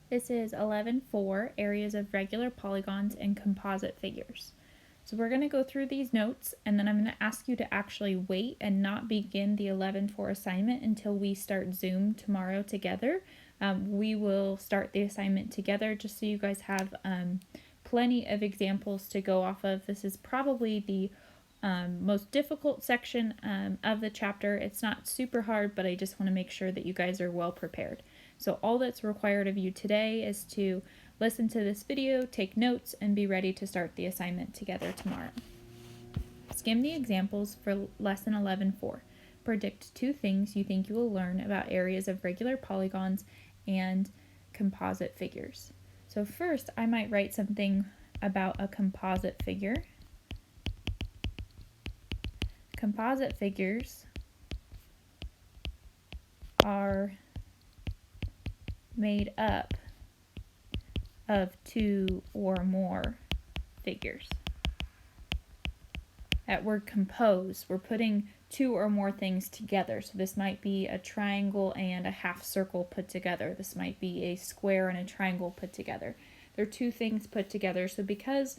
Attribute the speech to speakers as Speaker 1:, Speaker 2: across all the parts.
Speaker 1: This is 11.4, areas of regular polygons and composite figures. So we're going to go through these notes, and then I'm going to ask you to actually wait and not begin the 11.4 assignment until we start Zoom tomorrow together. We will start the assignment together just so you guys have plenty of examples to go off of. This is probably the most difficult section of the chapter. It's not super hard, but I just want to make sure that you guys are well prepared. So all that's required of you today is to listen to this video, take notes, and be ready to start the assignment together tomorrow. Skim the examples for lesson 11.4. Predict 2 things you think you will learn about areas of regular polygons and composite figures. So first, I might write something about a composite figure. Composite figures are made up of 2 or more figures. That word compose, we're putting 2 or more things together. So this might be a triangle and a half circle put together. This might be a square and a triangle put together. They're 2 things put together. So because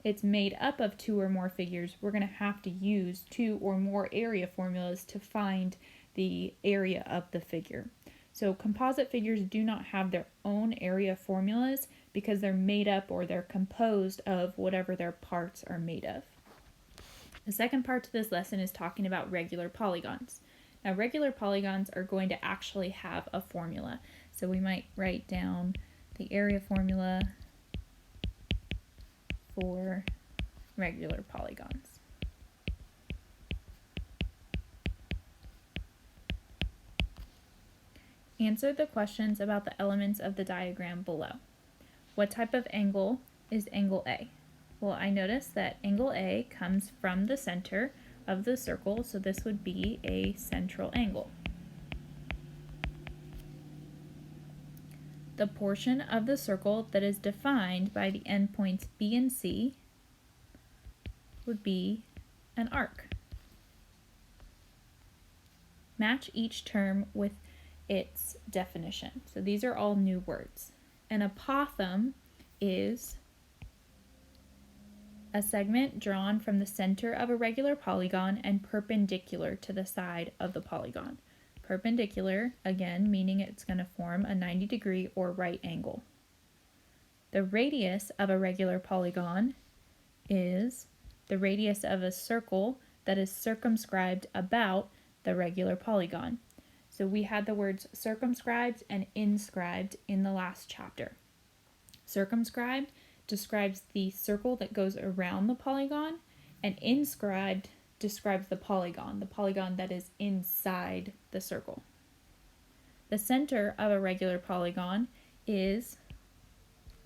Speaker 1: it's made up of 2 or more figures, we're going to have to use 2 or more area formulas to find the area of the figure. So composite figures do not have their own area formulas because they're made up or they're composed of whatever their parts are made of. The second part to this lesson is talking about regular polygons. Now, regular polygons are going to actually have a formula. So we might write down the area formula for regular polygons. Answer the questions about the elements of the diagram below. What type of angle is angle A? Well, I noticed that angle A comes from the center of the circle, so this would be a central angle. The portion of the circle that is defined by the endpoints B and C would be an arc. Match each term with its definition. So these are all new words. An apothem is a segment drawn from the center of a regular polygon and perpendicular to the side of the polygon. Perpendicular, again, meaning it's going to form a 90-degree or right angle. The radius of a regular polygon is the radius of a circle that is circumscribed about the regular polygon. So we had the words circumscribed and inscribed in the last chapter. Circumscribed describes the circle that goes around the polygon, and inscribed describes the polygon that is inside the circle. The center of a regular polygon is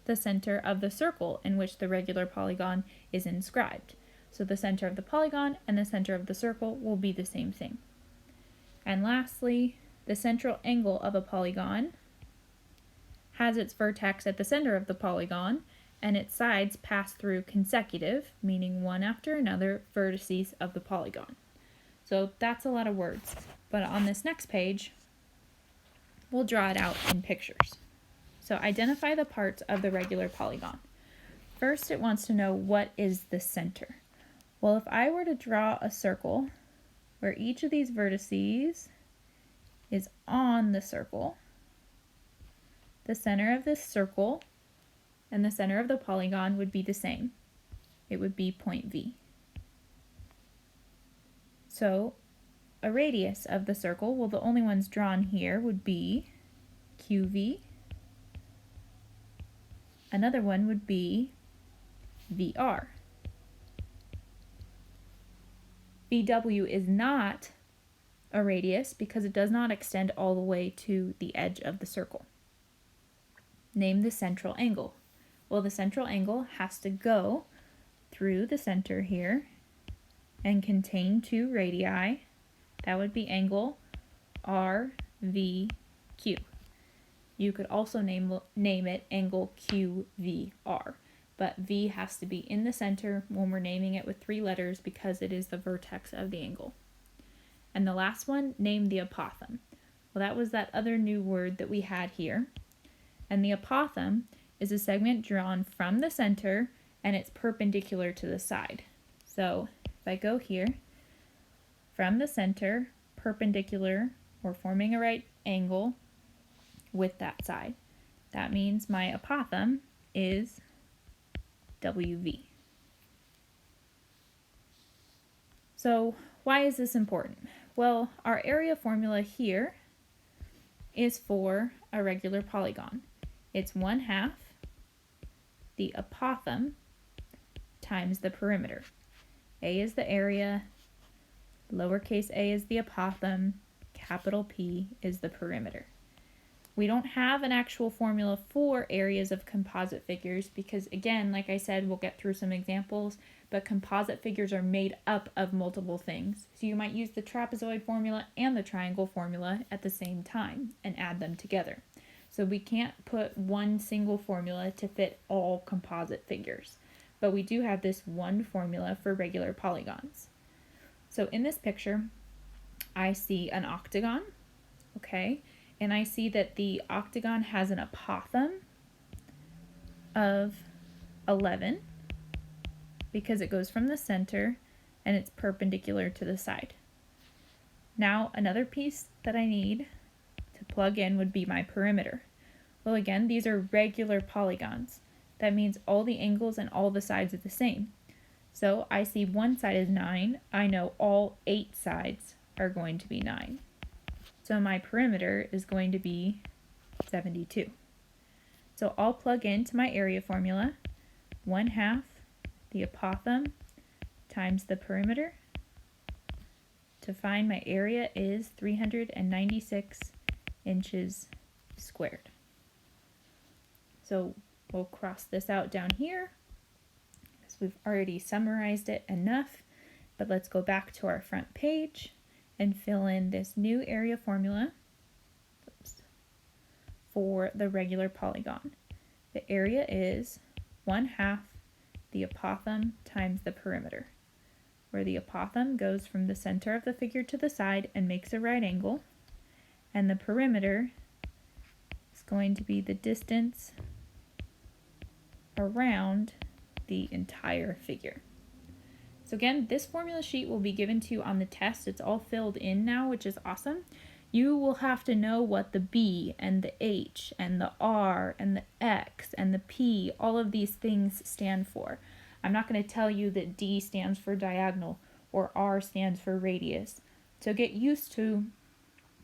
Speaker 1: the center of the circle in which the regular polygon is inscribed. So the center of the polygon and the center of the circle will be the same thing. And lastly, the central angle of a polygon has its vertex at the center of the polygon, and its sides pass through consecutive, meaning one after another, vertices of the polygon. So that's a lot of words, but on this next page, we'll draw it out in pictures. So identify the parts of the regular polygon. First, it wants to know what is the center. Well, if I were to draw a circle where each of these vertices is on the circle, the center of this circle and the center of the polygon would be the same. It would be point V. So a radius of the circle, well, the only ones drawn here would be QV. Another one would be VR. VW is not a radius because it does not extend all the way to the edge of the circle. Name the central angle. Well, the central angle has to go through the center here and contain 2 radii. That would be angle RVQ. You could also name it angle QVR, but V has to be in the center when we're naming it with 3 letters because it is the vertex of the angle. And the last one, name the apothem. Well, that was that other new word that we had here. And the apothem is a segment drawn from the center and it's perpendicular to the side. So if I go here, from the center, perpendicular, or forming a right angle with that side. That means my apothem is WV. So why is this important? Well, our area formula here is for a regular polygon. It's 1/2 the apothem times the perimeter. A is the area, lowercase a is the apothem, capital P is the perimeter. We don't have an actual formula for areas of composite figures because, again, like I said, we'll get through some examples, but composite figures are made up of multiple things. So you might use the trapezoid formula and the triangle formula at the same time and add them together. So we can't put one single formula to fit all composite figures, but we do have this one formula for regular polygons. So in this picture, I see an octagon, okay? And I see that the octagon has an apothem of 11 because it goes from the center and it's perpendicular to the side. Now, another piece that I need to plug in would be my perimeter. Well, again, these are regular polygons. That means all the angles and all the sides are the same. So I see one side is 9. I know all 8 sides are going to be 9. So my perimeter is going to be 72. So I'll plug into my area formula, 1/2 the apothem times the perimeter. To find my area is 396 inches squared. So we'll cross this out down here because we've already summarized it enough, but let's go back to our front page and fill in this new area formula for the regular polygon. The area is 1/2 the apothem times the perimeter, where the apothem goes from the center of the figure to the side and makes a right angle, and the perimeter is going to be the distance around the entire figure. So again, this formula sheet will be given to you on the test. It's all filled in now, which is awesome. You will have to know what the B and the H and the R and the X and the P, all of these things stand for. I'm not going to tell you that D stands for diagonal or R stands for radius. So get used to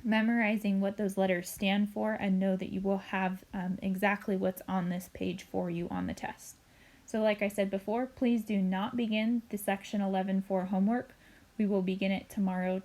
Speaker 1: memorizing what those letters stand for and know that you will have exactly what's on this page for you on the test. So like I said before, please do not begin the section 11 for homework. We will begin it tomorrow